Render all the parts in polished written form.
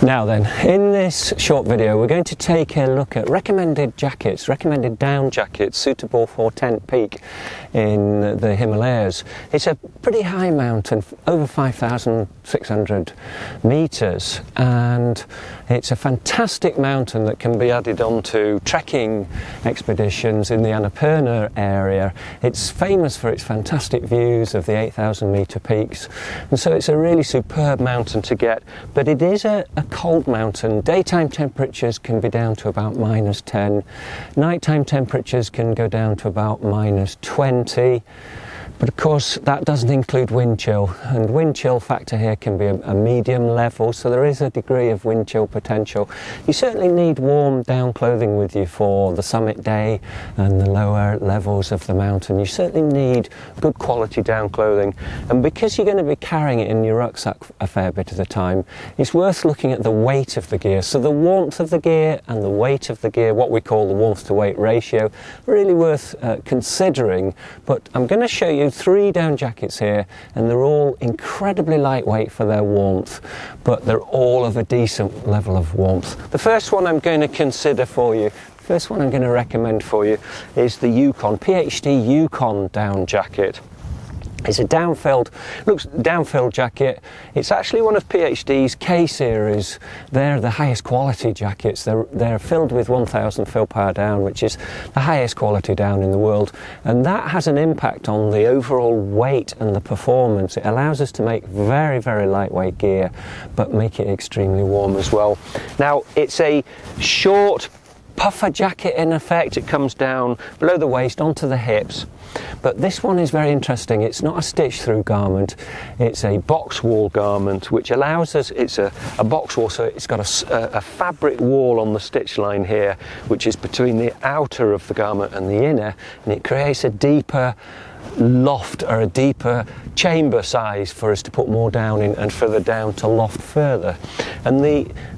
Now then, in this short video we're going to take a look at recommended jackets, recommended down jackets suitable for tent peak in the Himalayas. It's a pretty high mountain, over 5,600 meters, and it's a fantastic mountain that can be added onto trekking expeditions in the Annapurna area. It's famous for its fantastic views of the 8,000 meter peaks, and so it's a really superb mountain to get, but it is a cold mountain. Daytime temperatures can be down to about -10, nighttime temperatures can go down to about -20. But of course that doesn't include wind chill, and wind chill factor here can be a medium level, so there is a degree of wind chill potential. You certainly need warm down clothing with you for the summit day and the lower levels of the mountain. You certainly need good quality down clothing, and because you're going to be carrying it in your rucksack a fair bit of the time, it's worth looking at the weight of the gear. So the warmth of the gear and the weight of the gear, what we call the warmth to weight ratio, really worth considering. But I'm going to show you 3 down jackets here, and they're all incredibly lightweight for their warmth, but they're all of a decent level of warmth. The first one I'm going to consider for you, first one I'm going to recommend for you, is the Yukon, PhD Yukon down jacket. It's a down-filled jacket. It's actually one of PhD's K series. They're the highest quality jackets. They're filled with 1,000 fill power down, which is the highest quality down in the world. And that has an impact on the overall weight and the performance. It allows us to make very, very lightweight gear, but make it extremely warm as well. Now, it's a short puffer jacket in effect. It comes down below the waist onto the hips. But this one is very interesting. It's not a stitch through garment, it's a box wall garment, which allows us, it's a box wall, so it's got a fabric wall on the stitch line here, which is between the outer of the garment and the inner, and it creates a deeper loft or a deeper chamber size for us to put more down in and for the down to loft further. And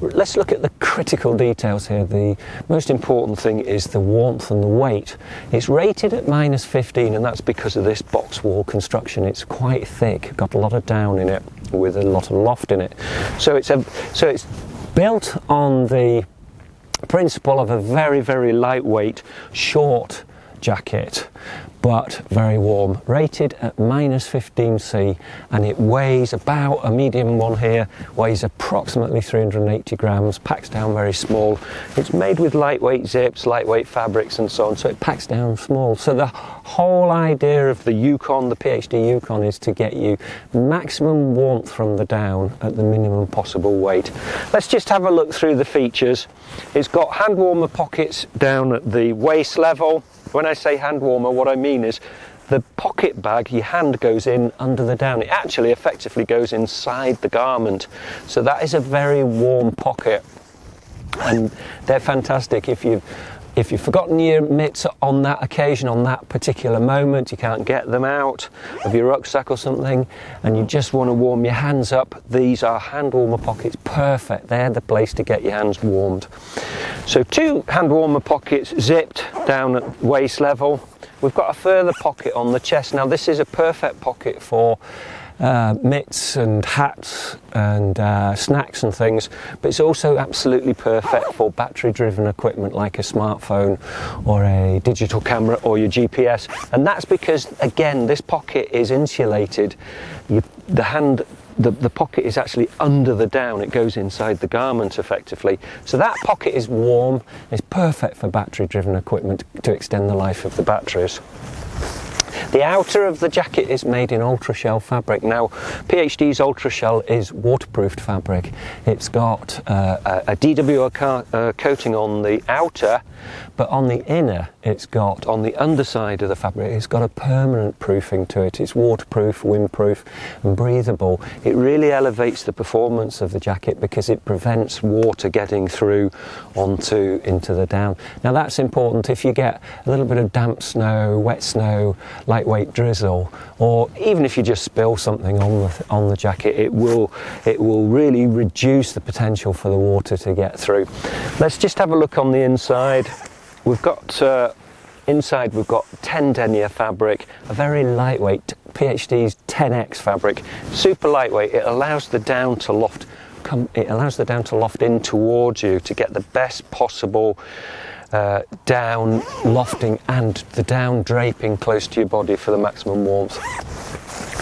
let's look at the critical details here. The most important thing is the warmth and the weight. It's rated at -15, and that's because of this box wall construction. It's quite thick, got a lot of down in it with a lot of loft in it. So it's built on the principle of a very, very lightweight short jacket, but very warm, rated at -15 C, and it weighs about, a medium one here weighs approximately 380 grams, packs down very small. It's made with lightweight zips, lightweight fabrics and so on, so it packs down small. So the whole idea of the Yukon, the PhD Yukon, is to get you maximum warmth from the down at the minimum possible weight. Let's just have a look through the features. It's got hand warmer pockets down at the waist level. When I say hand warmer, what I mean is the pocket bag, your hand goes in under the down. It actually effectively goes inside the garment. So that is a very warm pocket, and they're fantastic. If you've forgotten your mitts on that occasion, on that particular moment, you can't get them out of your rucksack or something, and you just want to warm your hands up, these are hand warmer pockets, perfect. They're the place to get your hands warmed. So 2 hand warmer pockets zipped down at waist level. We've got a further pocket on the chest. Now this is a perfect pocket for mitts and hats and snacks and things, but it's also absolutely perfect for battery driven equipment like a smartphone or a digital camera or your GPS, and that's because, again, this pocket is insulated. The pocket is actually under the down, it goes inside the garment effectively. So that pocket is warm, it's perfect for battery driven equipment to extend the life of the batteries. The outer of the jacket is made in Ultrashell fabric. Now, PhD's Ultrashell is waterproofed fabric. It's got a DWR coating on the outer, but on the inner, it's got, on the underside of the fabric, it's got a permanent proofing to it. It's waterproof, windproof, and breathable. It really elevates the performance of the jacket because it prevents water getting through into the down. Now, that's important if you get a little bit of damp snow, wet snow, lightweight drizzle, or even if you just spill something on the jacket, it will really reduce the potential for the water to get through. Let's just have a look on the inside. We've got inside we've got 10 denier fabric, a very lightweight PhD's 10X fabric, super lightweight. It allows the down to loft it allows the down to loft in towards you to get the best possible down lofting and the down draping close to your body for the maximum warmth.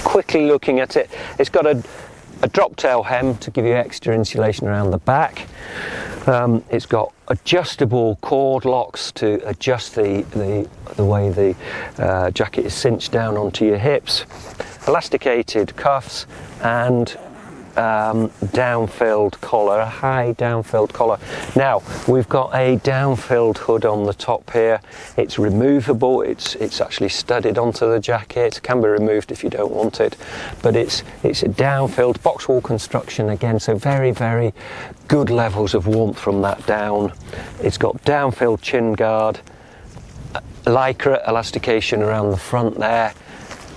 Quickly looking at it, it's got a drop tail hem to give you extra insulation around the back. It's got adjustable cord locks to adjust the way the jacket is cinched down onto your hips, elasticated cuffs, and down-filled collar, a high down-filled collar. Now we've got a down-filled hood on the top here. It's removable. It's actually studded onto the jacket. Can be removed if you don't want it, but it's a down-filled box wall construction again, so very, very good levels of warmth from that down. It's got down-filled chin guard, lycra elastication around the front there,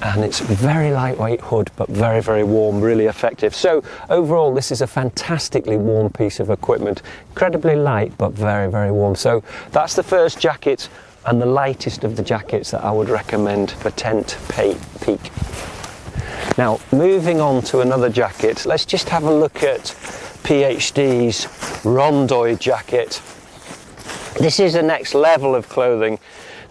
and it's a very lightweight hood but very, very warm, really effective. So overall this is a fantastically warm piece of equipment, incredibly light but very, very warm. So that's the first jacket and the lightest of the jackets that I would recommend for tent peak. Now moving on to another jacket, let's just have a look at PhD's Rondoy jacket. This is the next level of clothing.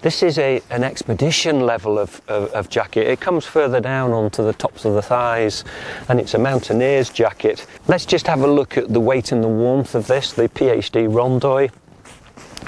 This is an expedition level of jacket. It comes further down onto the tops of the thighs, and it's a mountaineer's jacket. Let's just have a look at the weight and the warmth of this, the PhD Rondoy.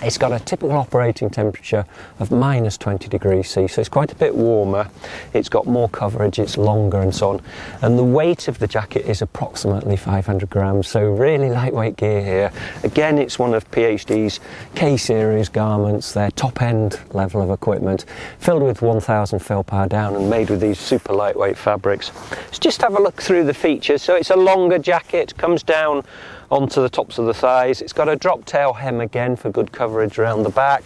It's got a typical operating temperature of -20 degrees C, so it's quite a bit warmer. It's got more coverage, it's longer and so on. And the weight of the jacket is approximately 500 grams, so really lightweight gear here. Again, it's one of PhD's K-series garments, their top-end level of equipment, filled with 1000 fill power down and made with these super lightweight fabrics. Let's just have a look through the features. So it's a longer jacket, comes down onto the tops of the thighs. It's got a drop tail hem again for good coverage around the back.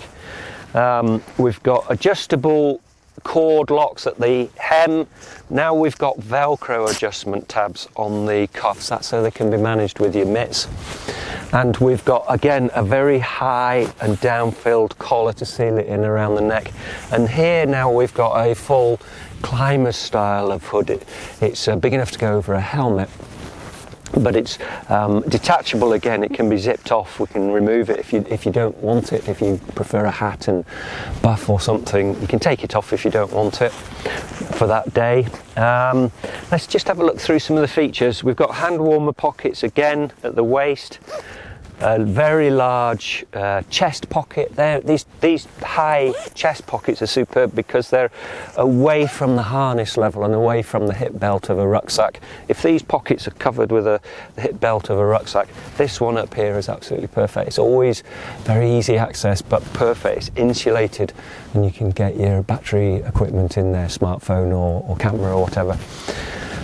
We've got adjustable cord locks at the hem. Now we've got Velcro adjustment tabs on the cuffs, that's so they can be managed with your mitts. And we've got again a very high and down-filled collar to seal it in around the neck. And here now we've got a full climber style of hood. It's big enough to go over a helmet, but it's detachable again. It can be zipped off. We can remove it if you don't want it. If you prefer a hat and buff or something, you can take it off if you don't want it for that day. Let's just have a look through some of the features. We've got hand warmer pockets again at the waist. A very large chest pocket there. These high chest pockets are superb because they're away from the harness level and away from the hip belt of a rucksack. If these pockets are covered with the hip belt of a rucksack, this one up here is absolutely perfect. It's always very easy access but perfect. It's insulated and you can get your battery equipment in there, smartphone or camera or whatever.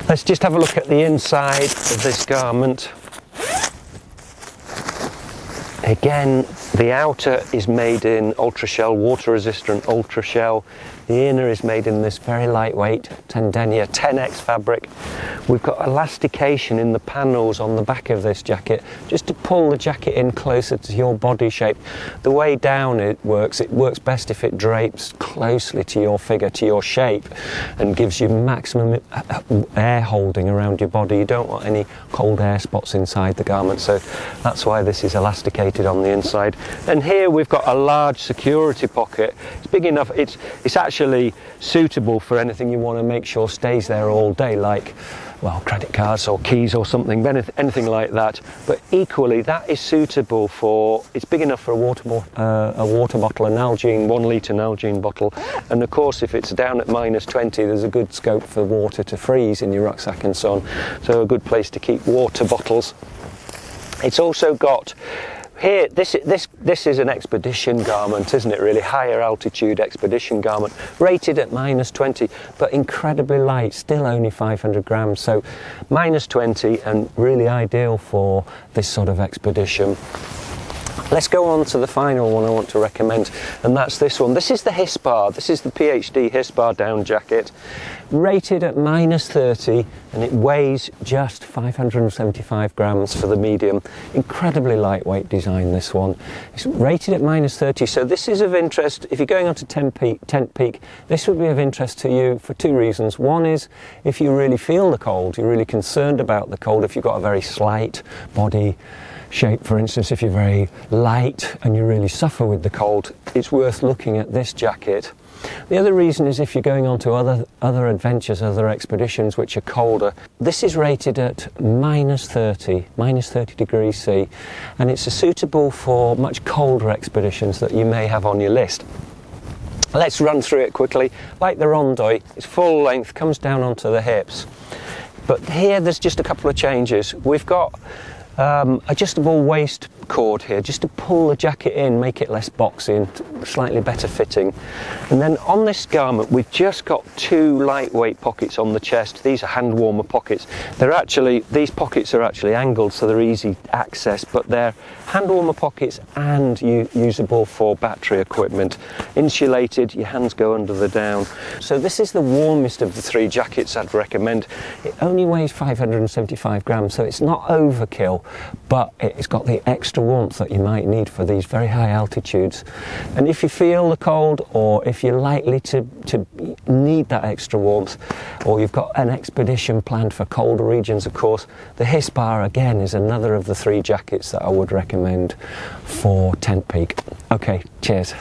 Let's just have a look at the inside of this garment. Again, the outer is made in Ultrashell, water resistant Ultrashell. The inner is made in this very lightweight Tendenia 10X fabric. We've got elastication in the panels on the back of this jacket just to pull the jacket in closer to your body shape. The way down it works best if it drapes closely to your figure, to your shape, and gives you maximum air holding around your body. You don't want any cold air spots inside the garment, so that's why this is elasticated on the inside. And here we've got a large security pocket. It's big enough, it's actually suitable for anything you want to make sure stays there all day, like, well, credit cards or keys or something, anything like that. But equally, that is suitable for, it's big enough for a water bottle, an Nalgene, 1 litre Nalgene bottle. And of course, if it's down at -20, there's a good scope for water to freeze in your rucksack and so on. So a good place to keep water bottles. It's also got here, this is an expedition garment, isn't it really? Higher altitude expedition garment, rated at -20, but incredibly light, still only 500 grams, so -20 and really ideal for this sort of expedition. Let's go on to the final one I want to recommend, and that's this one. This is the Hispar. This is the PhD Hispar down jacket, rated at -30, and it weighs just 575 grams for the medium. Incredibly lightweight design, this one. It's rated at -30, so this is of interest. If you're going on to Tent Peak, this would be of interest to you for two reasons. One is if you really feel the cold, you're really concerned about the cold, if you've got a very slight body shape, for instance, if you're very light and you really suffer with the cold, it's worth looking at this jacket. The other reason is if you're going on to other adventures, other expeditions which are colder. This is rated at -30 degrees C, and it's suitable for much colder expeditions that you may have on your list. Let's run through it quickly. Like the Rondoy, it's full length, comes down onto the hips. But here there's just a couple of changes. We've got adjustable waist cord here, just to pull the jacket in, make it less boxy and slightly better fitting. And then on this garment we've just got two lightweight pockets on the chest. These are hand warmer pockets. These pockets are actually angled, so they're easy access, but they're hand warmer pockets and usable for battery equipment. Insulated, your hands go under the down. So this is the warmest of the three jackets I'd recommend. It only weighs 575 grams, so it's not overkill, but it's got the extra warmth that you might need for these very high altitudes. And if you feel the cold, or if you're likely to need that extra warmth, or you've got an expedition planned for colder regions, of course, the Hispar again is another of the three jackets that I would recommend for Tent Peak. Okay, cheers.